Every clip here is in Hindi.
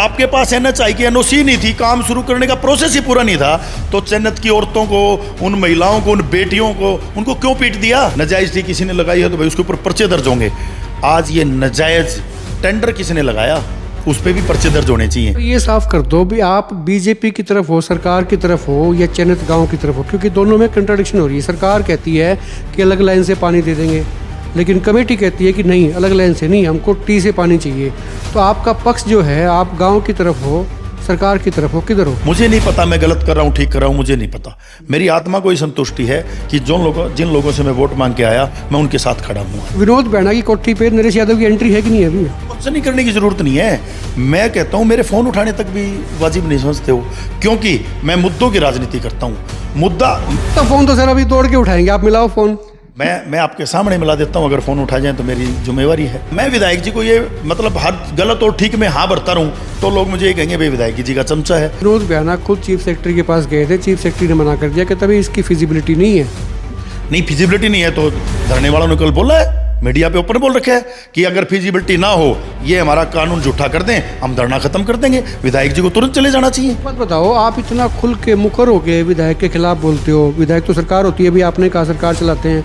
आपके पास एनएचआई की एनओसी नहीं थी, काम शुरू करने का प्रोसेस ही पूरा नहीं था, तो जन्नत की औरतों को, उन महिलाओं को, उन बेटियों को, उनको क्यों पीट दिया? नाजायज थी किसी ने लगाई है तो भाई उसके ऊपर पर्चे दर्ज होंगे। आज ये नाजायज टेंडर किसने लगाया, उस पर भी पर्चे दर्ज होने चाहिए। ये साफ कर दो भी आप बीजेपी की तरफ हो, सरकार की तरफ हो या चन्नत गांव की तरफ हो, क्योंकि दोनों में कंट्राडिक्शन हो रही है। सरकार कहती है कि अलग लाइन से पानी दे देंगे, लेकिन कमेटी कहती है कि नहीं, अलग लाइन से नहीं, हमको टी से पानी चाहिए। तो आपका पक्ष जो है, आप गांव की तरफ हो, सरकार की तरफ हो, किधर हो? मुझे नहीं पता मैं गलत कर रहा हूँ, ठीक कर रहा हूँ, मुझे नहीं पता। मेरी आत्मा को ही संतुष्टि है कि जिन लोगों से मैं वोट मांग के आया, मैं उनके साथ खड़ा हूँ। विनोद बैना की कोठी पे नरेश यादव की एंट्री है कि नहीं? अभी मुझसे नहीं करने की जरूरत नहीं है। मैं कहता हूँ मेरे फोन उठाने तक भी वाजिब नहीं समझते हो, क्योंकि मैं मुद्दों की राजनीति करता हूँ। मुद्दा तो फोन तो सर अभी तोड़ के उठाएंगे, आप मिलाओ फोन। मैं आपके सामने मिला देता हूँ, अगर फोन उठा जाए तो मेरी जिम्मेवारी है। मैं विधायक जी को ये मतलब हर गलत और ठीक में हाँ भरता रहूँ तो लोग मुझे ये कहेंगे भाई विधायक जी का चमचा है। विनोद बैना खुद चीफ सेक्रेटरी के पास गए थे, चीफ सेक्रेटरी ने मना कर दिया कि तभी इसकी फिजिबिलिटी नहीं है। नहीं फिजिबिलिटी नहीं है तो धरने वालों ने कल बोला है, मीडिया पे ओपन बोल रखा है कि अगर फिजिबिलिटी ना हो, ये हमारा कानून झूठा कर दें, हम धरना खत्म कर देंगे। विधायक जी को तुरंत चले जाना चाहिए। बात बताओ, आप इतना खुल के मुखर होके विधायक के खिलाफ बोलते हो। विधायक तो सरकार होती है, अभी आपने कहा सरकार चलाते हैं,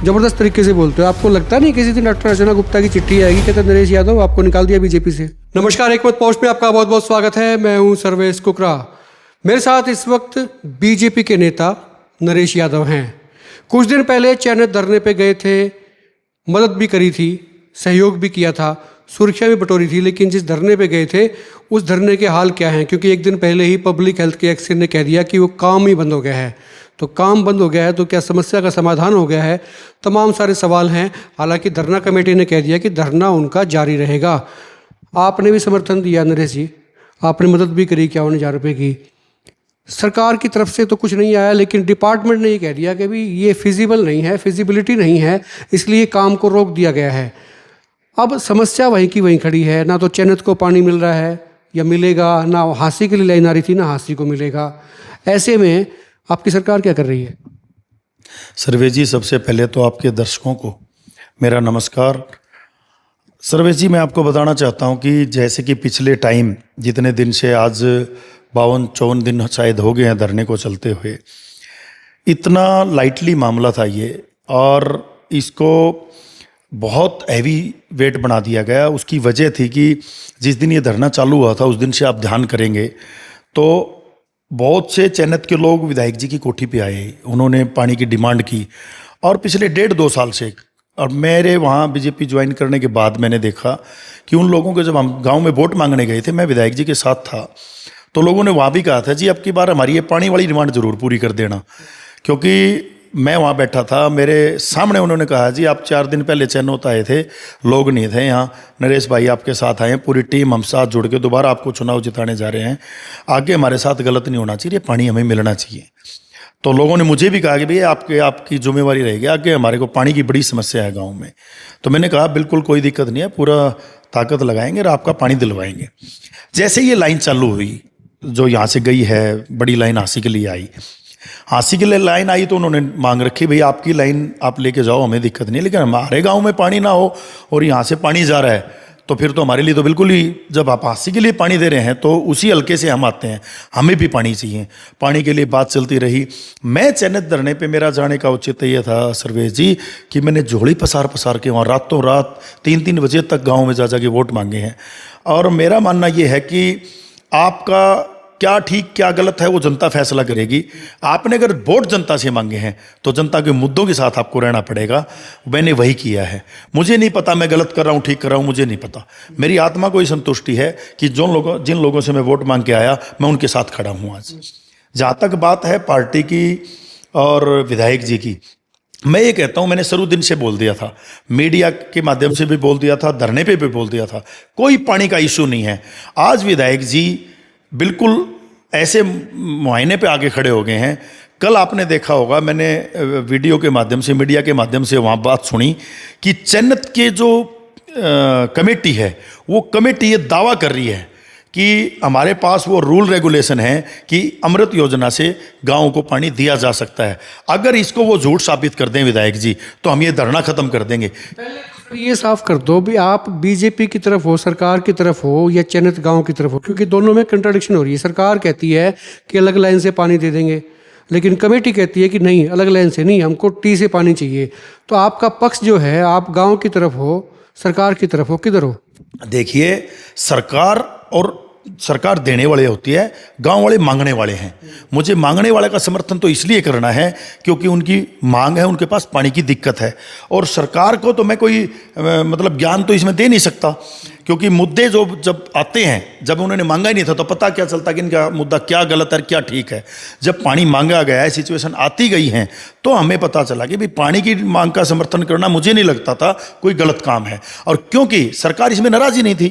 जबरदस्त तरीके से बोलते हो। आपको लगता नहीं किसी दिन डॉक्टर अर्चना गुप्ता की चिट्ठी आएगी, कहते नरेश यादव आपको निकाल दिया बीजेपी से? नमस्कार, एक मत पोस्ट में आपका बहुत बहुत स्वागत है। मैं हूं सर्वेश कुकरा। मेरे साथ इस वक्त बीजेपी के नेता नरेश यादव हैं। कुछ दिन पहले चैनत धरने पे गए थे, मदद भी करी थी, सहयोग भी किया था, सुरक्षा भी बटोरी थी, लेकिन जिस धरने पे गए थे उस धरने के हाल क्या हैं? क्योंकि एक दिन पहले ही पब्लिक हेल्थ के एक्सचेंज ने कह दिया कि वो काम ही बंद हो गया है। तो काम बंद हो गया है तो क्या समस्या का समाधान हो गया है? तमाम सारे सवाल हैं। हालांकि धरना कमेटी ने कह दिया कि धरना उनका जारी रहेगा। आपने भी समर्थन दिया नरेश जी, आपने मदद भी करी 51,000 रुपये की। सरकार की तरफ से तो कुछ नहीं आया, लेकिन डिपार्टमेंट ने ये कह दिया कि भी ये फिजिबल नहीं है, फिजिबिलिटी नहीं है, इसलिए काम को रोक दिया गया है। अब समस्या वहीं की वहीं खड़ी है। ना तो चैनत को पानी मिल रहा है या मिलेगा, ना हांसी के लिए लाइन आ रही थी, ना हांसी को मिलेगा। ऐसे में आपकी सरकार क्या कर रही है? सर्वेश जी, सबसे पहले तो आपके दर्शकों को मेरा नमस्कार। सर्वेश जी, मैं आपको बताना चाहता हूं कि जैसे कि पिछले टाइम जितने दिन से आज 52-54 दिन शायद हो गए हैं धरने को चलते हुए, इतना लाइटली मामला था ये, और इसको बहुत हैवी वेट बना दिया गया। उसकी वजह थी कि जिस दिन ये धरना चालू हुआ था उस दिन से आप ध्यान करेंगे तो बहुत से चैनत के लोग विधायक जी की कोठी पे आए, उन्होंने पानी की डिमांड की। और पिछले 1.5-2 साल से, और मेरे वहाँ बीजेपी ज्वाइन करने के बाद मैंने देखा कि उन लोगों को, जब हम गांव में वोट मांगने गए थे, मैं विधायक जी के साथ था, तो लोगों ने वहाँ भी कहा था जी अब की बार हमारी ये पानी वाली डिमांड ज़रूर पूरी कर देना। क्योंकि मैं वहाँ बैठा था, मेरे सामने उन्होंने कहा जी आप 4 दिन पहले चैनोत आए थे, लोग नहीं थे यहाँ, नरेश भाई आपके साथ आए हैं, पूरी टीम हम साथ जुड़ के दोबारा आपको चुनाव जिताने जा रहे हैं, आगे हमारे साथ गलत नहीं होना चाहिए, पानी हमें मिलना चाहिए। तो लोगों ने मुझे भी कहा कि भैया आपकी जिम्मेवारी रहेगी, आगे हमारे को पानी की बड़ी समस्या है गाँव में। तो मैंने कहा बिल्कुल कोई दिक्कत नहीं है, पूरा ताकत लगाएंगे और आपका पानी दिलवाएंगे। जैसे ये लाइन चालू हुई, जो यहाँ से गई है बड़ी लाइन हांसी के लिए आई, हांसी के लिए लाइन आई तो उन्होंने मांग रखी भाई आपकी लाइन आप लेके जाओ, हमें दिक्कत नहीं, लेकिन हमारे गांव में पानी ना हो और यहाँ से पानी जा रहा है तो फिर तो हमारे लिए तो बिल्कुल ही, जब आप हांसी के लिए पानी दे रहे हैं तो उसी हल्के से हम आते हैं, हमें भी पानी चाहिए। पानी के लिए बात चलती रही। मैं चैनत धरने पे मेरा जाने का औचित्य ये था सर्वेश जी कि मैंने झोली पसार के वहाँ रातों रात 3-3 बजे तक गाँव में जा के वोट मांगे हैं। और मेरा मानना ये है कि आपका क्या ठीक क्या गलत है वो जनता फैसला करेगी। आपने अगर वोट जनता से मांगे हैं तो जनता के मुद्दों के साथ आपको रहना पड़ेगा। मैंने वही किया है। मुझे नहीं पता मैं गलत कर रहा हूँ ठीक कर रहा हूँ, मुझे नहीं पता। मेरी आत्मा को ही संतुष्टि है कि जिन लोगों से मैं वोट मांग के आया मैं उनके साथ खड़ा हूँ आज। जहाँ तक बात है पार्टी की और विधायक जी की, मैं ये कहता हूँ, मैंने शुरू दिन से बोल दिया था, मीडिया के माध्यम से भी बोल दिया था, धरने पे भी बोल दिया था, कोई पानी का इशू नहीं है। आज विधायक जी बिल्कुल ऐसे मुआयने पे आगे खड़े हो गए हैं। कल आपने देखा होगा, मैंने वीडियो के माध्यम से, मीडिया के माध्यम से वहाँ बात सुनी कि चैनत के जो कमेटी है वो कमेटी ये दावा कर रही है कि हमारे पास वो रूल रेगुलेशन है कि अमृत योजना से गाँव को पानी दिया जा सकता है। अगर इसको वो झूठ साबित कर दें विधायक जी, तो हम ये धरना खत्म कर देंगे। ये साफ कर दो भी आप बीजेपी की तरफ हो, सरकार की तरफ हो, या चयनित गांव की तरफ हो, क्योंकि दोनों में कंट्राडिक्शन हो रही है। सरकार कहती है कि अलग लाइन से पानी दे देंगे, लेकिन कमेटी कहती है कि नहीं, अलग लाइन से नहीं, हमको टी से पानी चाहिए। तो आपका पक्ष जो है, आप गांव की तरफ हो, सरकार की तरफ हो, किधर हो? देखिए, सरकार देने वाले होती है, गांव वाले मांगने वाले हैं। मुझे मांगने वाले का समर्थन तो इसलिए करना है क्योंकि उनकी मांग है, उनके पास पानी की दिक्कत है। और सरकार को तो मैं कोई मतलब ज्ञान तो इसमें दे नहीं सकता, क्योंकि मुद्दे जो जब आते हैं, जब उन्होंने मांगा ही नहीं था तो पता क्या चलता कि इनका मुद्दा क्या गलत है क्या ठीक है। जब पानी मांगा गया है, सिचुएशन आती गई है, तो हमें पता चला कि भाई पानी की मांग का समर्थन करना मुझे नहीं लगता था कोई गलत काम है। और क्योंकि सरकार इसमें नाराज ही नहीं थी,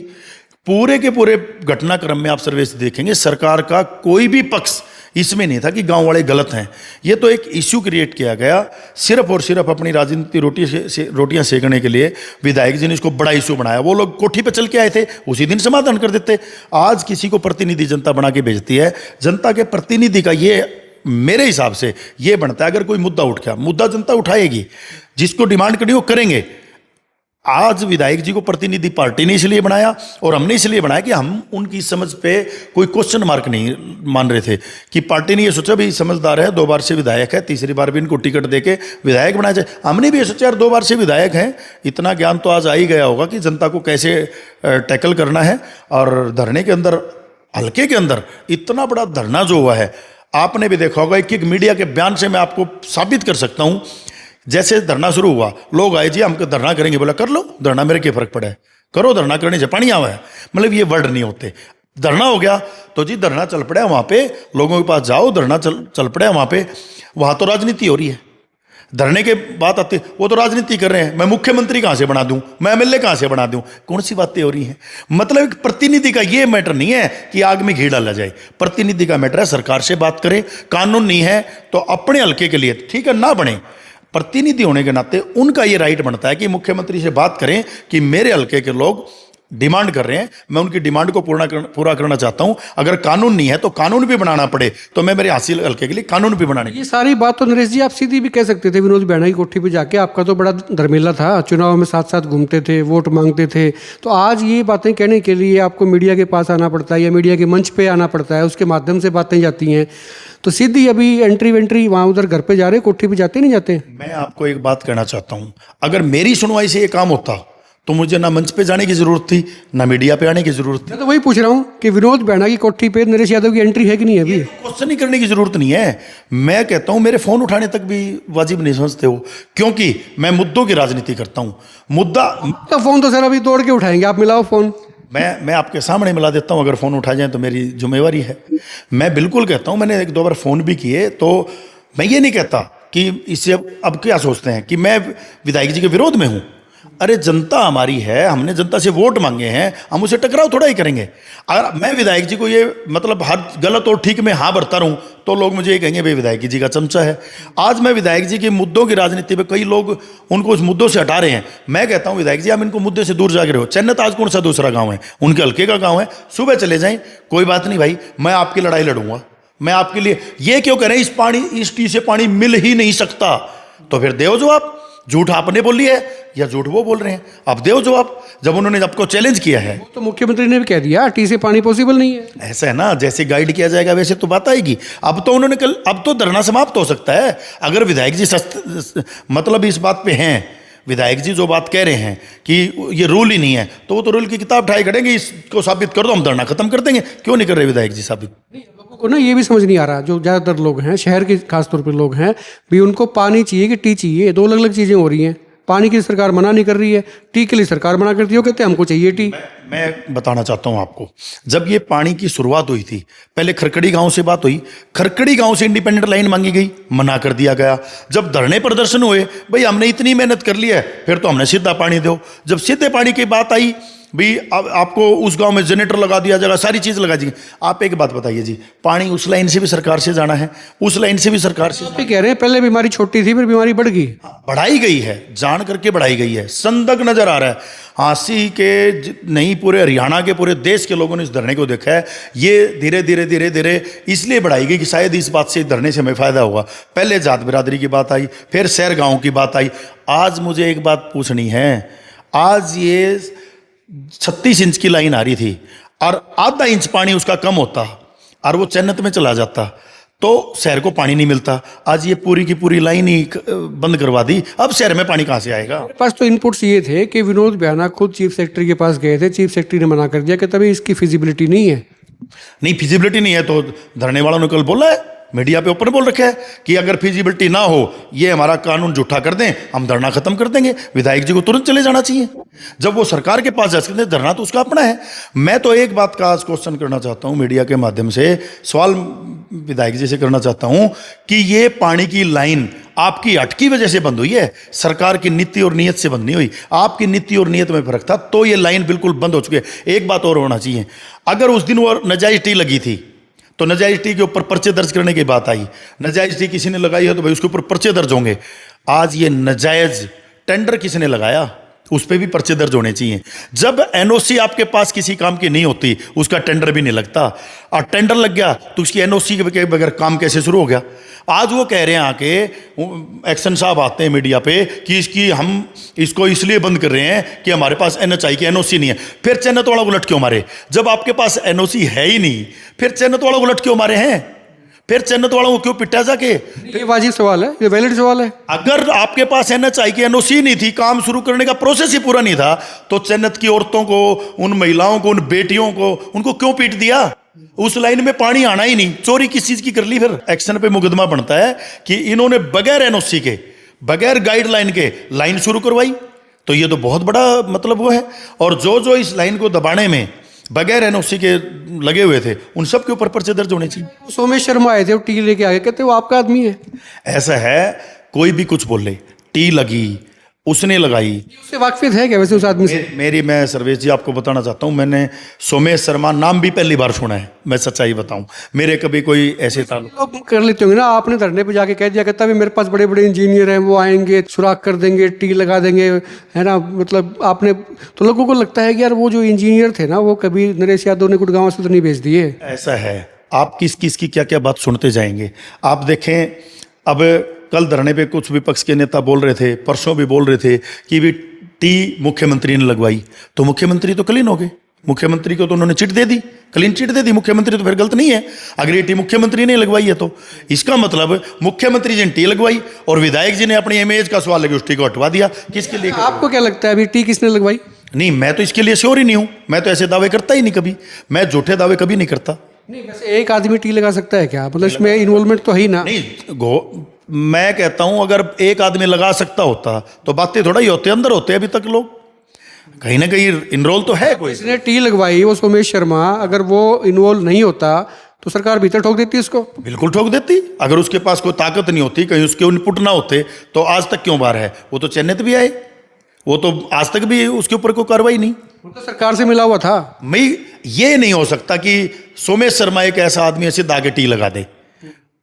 पूरे के पूरे घटनाक्रम में आप सर्वेश देखेंगे, सरकार का कोई भी पक्ष इसमें नहीं था कि गांव वाले गलत हैं। ये तो एक इश्यू क्रिएट किया गया सिर्फ और सिर्फ अपनी राजनीति रोटियां सेकने के लिए। विधायक जी ने इसको बड़ा इश्यू बनाया। वो लोग कोठी पे चल के आए थे, उसी दिन समाधान कर देते। आज किसी को प्रतिनिधि जनता बना के भेजती है। जनता के प्रतिनिधि का ये मेरे हिसाब से ये बनता है, अगर कोई मुद्दा उठ गया, मुद्दा जनता उठाएगी, जिसको डिमांड करनी वो करेंगे। आज विधायक जी को प्रतिनिधि पार्टी ने इसलिए बनाया और हमने इसलिए बनाया कि हम उनकी समझ पे कोई क्वेश्चन मार्क नहीं मान रहे थे। कि पार्टी ने ये सोचा भी समझदार है, 2 बार से विधायक है, तीसरी बार भी इनको टिकट देके विधायक बनाया जाए। हमने भी ये सोचा यार 2 बार से विधायक हैं, इतना ज्ञान तो आज आ ही गया होगा कि जनता को कैसे टैकल करना है। और धरने के अंदर, हल्के के अंदर इतना बड़ा धरना जो हुआ है, आपने भी देखा होगा। एक मीडिया के बयान से मैं आपको साबित कर सकता हूँ। जैसे धरना शुरू हुआ, लोग आए जी हमको धरना करेंगे, बोला कर लो धरना, मेरे क्या फर्क पड़ा है, करो धरना करने से पानी आवा है। मतलब ये वर्ड नहीं होते। धरना हो गया तो जी धरना चल पड़ा है, वहाँ पे लोगों के पास जाओ, धरना चल पड़ा है वहाँ पे। वहाँ तो राजनीति हो रही है। धरने के बात आती, वो तो राजनीति कर रहे हैं। मैं मुख्यमंत्री कहाँ से बना दूं, मैं एमएलए कहाँ से बना दूं, कौन सी बातें हो रही हैं। मतलब एक प्रतिनिधि का ये मैटर नहीं है कि आग में घी डाला जाए। प्रतिनिधि का मैटर है सरकार से बात करें, कानून नहीं है तो अपने हल्के के लिए ठीक है ना बने। प्रतिनिधि होने के नाते उनका ये राइट बनता है कि मुख्यमंत्री से बात करें कि मेरे हल्के के लोग डिमांड कर रहे हैं, मैं उनकी डिमांड को पूरा करना चाहता हूं। अगर कानून नहीं है तो कानून भी बनाना पड़े, तो मैं मेरे हासिल हल्के के लिए कानून भी बनाने। ये सारी बात तो नरेश जी आप सीधी भी कह सकते थे विनोद बैना की कोठी पे जाके। आपका तो बड़ा धर्मेला था, चुनाव में साथ साथ घूमते थे, वोट मांगते थे। तो आज ये बातें कहने के लिए आपको मीडिया के पास आना पड़ता है या मीडिया के मंच पे आना पड़ता है, उसके माध्यम से बातें जाती हैं। तो सीधी अभी एंट्री वेंट्री वहाँ उधर घर पे जा रहे, कोठी पे जाते नहीं जाते? मैं आपको एक बात कहना चाहता हूँ, अगर मेरी सुनवाई से ये काम होता तो मुझे ना मंच पे जाने की जरूरत थी, ना मीडिया पे आने की जरूरत थी। मैं तो वही पूछ रहा हूँ कि विनोद बैना की कोठी पे नरेश यादव की एंट्री है कि नहीं? अभी क्वेश्चन नहीं करने की जरूरत नहीं है। मैं कहता हूँ मेरे फोन उठाने तक भी वाजिब नहीं समझते हो, क्योंकि मैं मुद्दों की राजनीति करता हूँ। मुद्दा तो फोन तो सर अभी तोड़ के उठाएंगे, आप मिलाओ फोन। मैं आपके सामने मिला देता हूँ, अगर फ़ोन उठा जाए तो मेरी जिम्मेवारी है। मैं बिल्कुल कहता हूँ, मैंने 1-2 बार फ़ोन भी किए, तो मैं ये नहीं कहता कि इससे अब क्या सोचते हैं कि मैं विधायक जी के विरोध में हूँ। अरे जनता हमारी है, हमने जनता से वोट मांगे हैं, हम उसे टकराव थोड़ा ही करेंगे। अगर मैं विधायक जी को ये मतलब हर गलत और ठीक में हाँ भरता रहूँ तो लोग मुझे ये कहेंगे भाई विधायक जी का चमचा है। आज मैं विधायक जी के मुद्दों की राजनीति पे कई लोग उनको उस मुद्दों से हटा रहे हैं। मैं कहता हूँ विधायक जी आप इनको मुद्दे से दूर जाके रहो। चन्नत आज कौन सा दूसरा गाँव है, उनके हल्के का गाँव है, सुबह चले जाएं, कोई बात नहीं भाई, मैं आपकी लड़ाई लड़ूंगा। मैं आपके लिए ये क्यों कह रहे हैं इस टी से पानी मिल ही नहीं सकता, तो फिर देव जवाब। झूठ आपने बोली है या झूठ वो बोल रहे हैं, अब देव जवाब। जब उन्होंने आपको चैलेंज किया है तो मुख्यमंत्री ने भी कह दिया टी से पानी पॉसिबल नहीं है। ऐसा है ना, जैसे गाइड किया जाएगा वैसे तो बात आएगी। अब तो उन्होंने अब तो धरना समाप्त हो सकता है अगर विधायक जी मतलब इस बात पे हैं। विधायक जी जो बात कह रहे हैं कि ये रूल ही नहीं है, तो वो तो रूल की किताब उठाई करेंगे, इसको साबित कर दो, हम धरना खत्म कर देंगे। क्यों नहीं कर रहे विधायक जी साबित? लोगों को ना ये भी समझ नहीं आ रहा, जो ज़्यादातर लोग हैं शहर के खासतौर पर लोग हैं भी, उनको पानी चाहिए कि टी चाहिए, 2 अलग अलग चीज़ें हो रही हैं। पानी की सरकार मना नहीं कर रही है, टी के लिए सरकार मना करती है, वो कहते हैं हमको चाहिए टी। मैं बताना चाहता हूं आपको, जब ये पानी की शुरुआत हुई थी, पहले खरकड़ी गांव से बात हुई, खरकड़ी गांव से इंडिपेंडेंट लाइन मांगी गई, मना कर दिया गया। जब धरने प्रदर्शन हुए, भाई हमने इतनी मेहनत कर ली है, फिर तो हमने सीधा पानी दो। जब सीधे पानी की बात आई, भी अब आपको उस गांव में जनरेटर लगा दिया जाएगा, सारी चीज लगा दी। आप एक बात बताइए जी, पानी उस लाइन से भी सरकार से जाना है, उस लाइन से भी सरकार से आप ये कह रहे हैं पहले बीमारी छोटी थी फिर बीमारी बढ़ गई। बढ़ाई गई है, जान करके बढ़ाई गई है। संदक नजर आ रहा है। हाँसी के नहीं, पूरे हरियाणा के, पूरे देश के लोगों ने इस धरने को देखा है। ये धीरे धीरे धीरे धीरे इसलिए बढ़ाई गई कि शायद इस बात से, इस धरने से हमें फायदा होगा। पहले जात बिरादरी की बात आई, फिर शहर गांव की बात आई। आज मुझे एक बात पूछनी है, आज ये 36 इंच की लाइन आ रही थी और आधा इंच पानी उसका कम होता और वो चन्नत में चला जाता तो शहर को पानी नहीं मिलता। आज ये पूरी की पूरी लाइन ही बंद करवा दी, अब शहर में पानी कहाँ से आएगा? मेरे पास तो इनपुट्स ये थे कि विनोद बियाना खुद चीफ सेक्रेटरी के पास गए थे, चीफ सेक्रेटरी ने मना कर दिया कि तभी इसकी फिजिबिलिटी नहीं है। नहीं, फिजिबिलिटी नहीं है तो धरने वालों ने कल बोला है, मीडिया पे ऊपर बोल रखा है कि अगर फिजिबिलिटी ना हो, ये हमारा कानून झूठा कर दें, हम धरना खत्म कर देंगे। विधायक जी को तुरंत चले जाना चाहिए। जब वो सरकार के पास जा सकते हैं, धरना तो उसका अपना है। मैं तो एक बात का आज क्वेश्चन करना चाहता हूं, मीडिया के माध्यम से सवाल विधायक जी से करना चाहता हूं कि ये पानी की लाइन आपकी हट की वजह से बंद हुई है, सरकार की नीति और नीयत से बंद नहीं हुई। आपकी नीति और नीयत में फर्क था तो ये लाइन बिल्कुल बंद हो चुकी है। एक बात और होना चाहिए, अगर उस दिन वो नाजायज टी लगी थी तो नाजायज टी के ऊपर पर्चे दर्ज करने की बात आई। नाजायज टी किसी ने लगाई है तो भाई उसके ऊपर पर्चे दर्ज होंगे। आज ये नाजायज टेंडर किसने लगाया, उस पर भी पर्चे दर्ज होने चाहिए। जब एनओसी आपके पास किसी काम की नहीं होती, उसका टेंडर भी नहीं लगता, और टेंडर लग गया तो उसकी एनओसी के बगैर काम कैसे शुरू हो गया? आज वो कह रहे हैं आके, एक्शन साहब आते हैं मीडिया पे कि हम इसको इसलिए बंद कर रहे हैं कि हमारे पास एनएचआई की एनओसी नहीं है। फिर चैनत वाला उलट क्यों मारे? जब आपके पास एनओसी है ही नहीं, फिर चैनत वाला उलट क्यों मारे हैं? फिर चन्नत वालों को क्यों पिटा जाके? ये वाजिब सवाल है, ये वैलिड सवाल है। अगर आपके पास एनएचआई की एनओसी नहीं थी, काम शुरू करने का प्रोसेस ही पूरा नहीं था, तो चन्नत की औरतों को, उन महिलाओं को, उन बेटियों को, उनको क्यों पीट दिया? उस लाइन में पानी आना ही नहीं, चोरी किस चीज की कर ली? फिर एक्शन पे मुकदमा बनता है कि इन्होंने बगैर एनओसी के, बगैर गाइडलाइन के लाइन शुरू करवाई। तो ये तो बहुत बड़ा मतलब वो है। और जो इस लाइन को दबाने में बगैर एनओसी के लगे हुए थे, उन सब के ऊपर पर्चे दर्ज होने चाहिए। सोमेश शर्मा आए थे, वो टी लेके आए, कहते वो आपका आदमी है। ऐसा है, कोई भी कुछ बोले, टी लगी, उसने लगाई, उससे वाकफियत है क्या वैसे उस आदमी से? मैं सर्वेश जी आपको बताना चाहता हूं, मैंने सोमेश शर्मा नाम भी पहली बार सुना है। मैं सच्चाई बताऊं, मेरे कभी कोई ऐसे ताल्लुक लोग कर लेते होंगे ना, आपने धरने पे जाके कह दिया कहता है मेरे पास बड़े बड़े इंजीनियर हैं, वो आएंगे, सुराख कर देंगे, टी लगा देंगे, है ना? मतलब आपने तो लोगों को लगता है कि यार वो जो इंजीनियर थे ना, वो कभी नरेश यादव ने गुड़गांव से तो नहीं भेज दिए। ऐसा है, आप किस किस की क्या क्या बात सुनते जाएंगे। आप देखें, अब कल धरने पे कुछ विपक्ष के नेता बोल रहे थे, परसों भी बोल रहे थे कि भी टी मुख्यमंत्री ने लगवाई, तो मुख्यमंत्री तो क्लीन हो गए। मुख्यमंत्री को तो उन्होंने चिट दे दी, क्लीन चिट दे दी। मुख्यमंत्री तो फिर गलत नहीं है अगर ये टी मुख्यमंत्री ने लगवाई है तो। इसका मतलब मुख्यमंत्री जी ने टी लगवाई और विधायक जी ने अपनी इमेज का सवाल लेके उस टी को हटवा दिया। किसके लिए? आपको क्या लगता है अभी टी किसने लगवाई? नहीं, मैं तो इसके लिए श्योर ही नहीं हूं। मैं तो ऐसे दावे करता ही नहीं कभी, मैं झूठे दावे कभी नहीं करता। नहीं, वैसे एक आदमी टी लगा सकता है क्या? मतलब इसमें इन्वॉल्वमेंट तो है ही ना। नहीं, मैं कहता हूं अगर एक आदमी लगा सकता होता तो बातें थोड़ा ही होते, अंदर होते। अभी तक लोग कहीं ना कहीं इनरोल तो है कोई। इसने टी लगवाई, वो सोमेश शर्मा, अगर वो इन्वॉल्व नहीं होता तो सरकार भीतर ठोक देती उसको। बिल्कुल ठोक देती। अगर उसके पास कोई ताकत नहीं होती, कहीं उसके इनपुट ना होते, तो आज तक क्यों बाहर है? वो तो चेन्नई भी आए, वो तो आज तक भी उसके ऊपर कोई कार्रवाई नहीं। तो सरकार से मिला हुआ था। मैं ये नहीं हो सकता कि सोमेश शर्मा एक ऐसा आदमी ऐसे दागे टी लगा दे।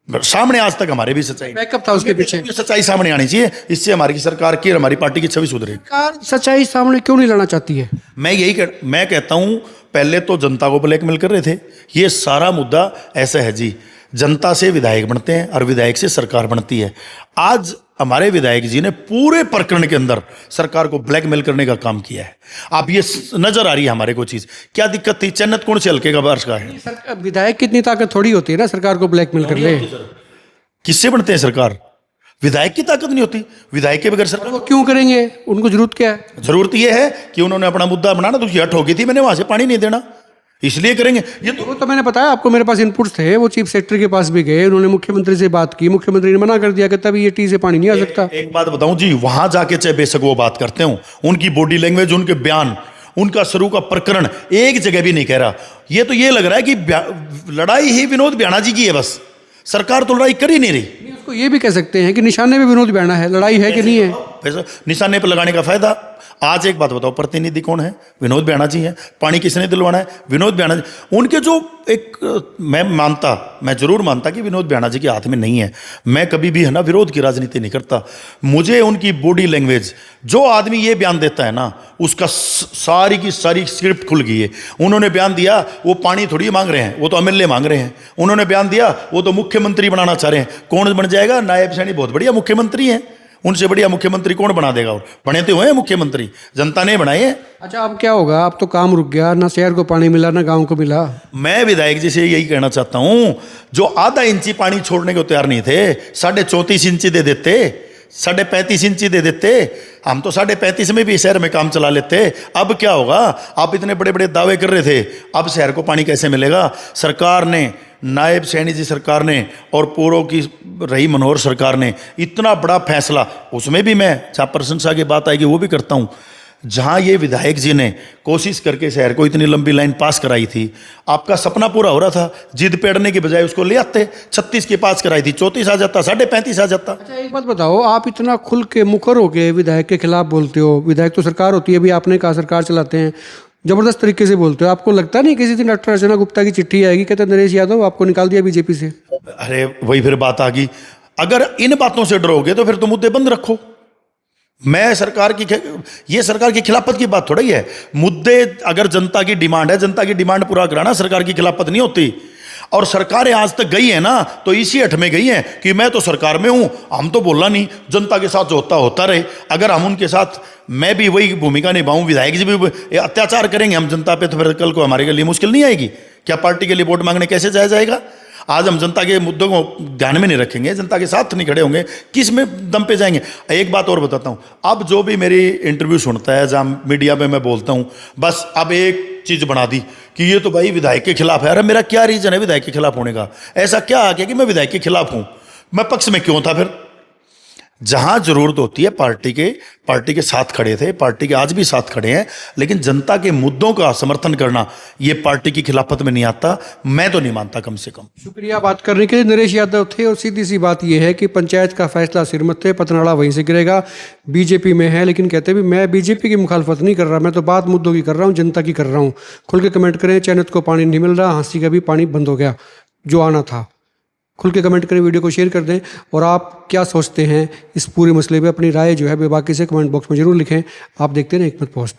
सामने आज तक हमारे भी सच्चाई, बैकअप था उसके पीछे। सच्चाई सामने आनी चाहिए, इससे हमारी सरकार की और हमारी पार्टी की छवि सुधरे। सरकार सच्चाई सामने क्यों नहीं लाना चाहती है? मैं कहता हूं, पहले तो जनता को ब्लैकमेल कर रहे थे। ये सारा मुद्दा ऐसा है जी, जनता से विधायक बनते हैं और विधायक से सरकार बनती है। आज हमारे विधायक जी ने पूरे प्रकरण के अंदर सरकार को ब्लैकमेल करने का काम किया है। अब ये नजर आ रही है हमारे को चीज। क्या दिक्कत थी? चन्नत कौन से हल्के का बारिश का है? विधायक की इतनी ताकत थोड़ी होती है ना सरकार को ब्लैकमेल कर ले। किससे बनते हैं सरकार? विधायक की ताकत नहीं होती। विधायक के बगैर सरकार वो क्यों करेंगे? उनको जरूरत क्या है? जरूरत यह है कि उन्होंने अपना मुद्दा बनाना, तो उसकी हट हो गई थी, मैंने वहां से पानी नहीं देना, इसलिए करेंगे ये तो। वो तो मैंने बताया आपको, मेरे पास इनपुट्स थे। वो चीफ सेक्रेटरी के पास भी गए, उन्होंने मुख्यमंत्री से बात की, मुख्यमंत्री ने मना कर दिया कि तभी ये टी से पानी नहीं आ सकता। एक बात बताऊं जी, वहां जाके चाहे बेशक वो बात करते हो, उनकी बॉडी लैंग्वेज, उनके बयान, उनका शुरू का प्रकरण एक जगह भी नहीं कह रहा। ये तो ये लग रहा है कि लड़ाई ही विनोद बियाना जी की है, बस सरकार तो लड़ाई कर ही नहीं रही। उसको ये भी कह सकते हैं कि निशाने में विनोद बियाना है, लड़ाई है कि नहीं है? पैसा निशाने पर लगाने का फायदा। आज एक बात बताओ, प्रतिनिधि कौन है? विनोद बियाणा जी हैं। पानी किसने दिलवाना है? विनोद बियाणा जी। उनके जो एक मैं जरूर मानता कि विनोद बियाणा जी के हाथ में नहीं है। मैं कभी भी है ना विरोध की राजनीति नहीं करता। मुझे उनकी बॉडी लैंग्वेज, जो आदमी ये बयान देता है ना, उसका सारी की सारी स्क्रिप्ट खुल गई है। उन्होंने बयान दिया वो पानी थोड़ी मांग रहे हैं, वो तो एमएलए मांग रहे हैं। उन्होंने बयान दिया वो तो मुख्यमंत्री बनाना चाह रहे हैं। कौन बन जाएगा? नायब सैनी बहुत बढ़िया मुख्यमंत्री हैं। उनसे बढ़िया मुख्यमंत्री कौन बना देगा? और बने तो हुए हैं मुख्यमंत्री, जनता ने बनाए हैं। अच्छा, अब क्या होगा? अब तो काम रुक गया, ना शहर को पानी मिला ना गांव को मिला। मैं विधायक जी से यही कहना चाहता हूं, जो आधा इंची पानी छोड़ने को तैयार नहीं थे, 34.5 इंची दे देते, 35.5 इंची दे देते। हम तो 35.5 में भी शहर में काम चला लेते। अब क्या होगा? आप इतने बड़े बड़े दावे कर रहे थे, अब शहर को पानी कैसे मिलेगा? सरकार ने, नायब सैनी जी सरकार ने और पूर्व की रही मनोहर सरकार ने इतना बड़ा फैसला, उसमें भी मैं जहाँ प्रशंसा की बात आएगी वो भी करता हूँ, जहाँ ये विधायक जी ने कोशिश करके शहर को इतनी लंबी लाइन पास कराई थी। आपका सपना पूरा हो रहा था, जिद पेड़ने की बजाय उसको ले आते। 36 की पास कराई थी, 34 आ जाता, 35.5 आ जाता। अच्छा, एक बात बताओ, आप इतना खुल के मुखर होके विधायक के खिलाफ बोलते हो। विधायक तो सरकार होती है, अभी आपने कहा सरकार चलाते हैं, जबरदस्त तरीके से बोलते हो। आपको लगता नहीं किसी दिन डॉक्टर अर्चना गुप्ता की चिट्ठी आएगी, कहते नरेश यादव आपको निकाल दिया बीजेपी से? अरे वही फिर बात आ गई। अगर इन बातों से डरोगे तो फिर तो मुद्दे बंद रखो। मैं सरकार की खिलाफत की बात थोड़ा ही है। मुद्दे, अगर जनता की डिमांड है, जनता की डिमांड पूरा कराना सरकार की खिलाफत नहीं होती। और सरकारें आज तक गई है ना, तो इसी हठ में गई हैं कि मैं तो सरकार में हूं, हम तो बोलना नहीं, जनता के साथ जो होता रहे। अगर हम उनके साथ, मैं भी वही भूमिका निभाऊं, विधायक जी भी अत्याचार करेंगे हम जनता पे, तो फिर कल को हमारे लिए मुश्किल नहीं आएगी क्या? पार्टी के लिए वोट मांगने कैसे जाया जाएगा? आज हम जनता के मुद्दों को ध्यान में नहीं रखेंगे, जनता के साथ नहीं खड़े होंगे, किस में दम पे जाएंगे? एक बात और बताता हूँ, अब जो भी मेरी इंटरव्यू सुनता है, जहाँ मीडिया में मैं बोलता हूँ, बस अब एक चीज़ बना दी कि ये तो भाई विधायक के खिलाफ है। अरे मेरा क्या रीजन है विधायक के खिलाफ होने का? ऐसा क्या आ गया कि मैं विधायक के खिलाफ हूँ? मैं पक्ष में क्यों था? फिर जहां जरूरत होती है पार्टी के साथ खड़े थे, पार्टी के आज भी साथ खड़े हैं, लेकिन जनता के मुद्दों का समर्थन करना ये पार्टी की खिलाफत में नहीं आता। मैं तो नहीं मानता, कम से कम। शुक्रिया बात करने के लिए। नरेश यादव थे। और सीधी सी बात यह है कि पंचायत का फैसला सिरमत है, पतनाड़ा वहीं से गिरेगा। बीजेपी में है, लेकिन कहते भी मैं बीजेपी की मुखालफत नहीं कर रहा, मैं तो बात मुद्दों की कर रहा हूँ, जनता की कर रहा हूँ। खुल के कमेंट करें। चैनत को पानी नहीं मिल रहा, हाँसी का भी पानी बंद हो गया जो आना था। खुल के कमेंट करें, वीडियो को शेयर कर दें। और आप क्या सोचते हैं इस पूरे मसले पे, अपनी राय जो है बेबाकी से कमेंट बॉक्स में जरूर लिखें। आप देखते हैं हिकमत पोस्ट।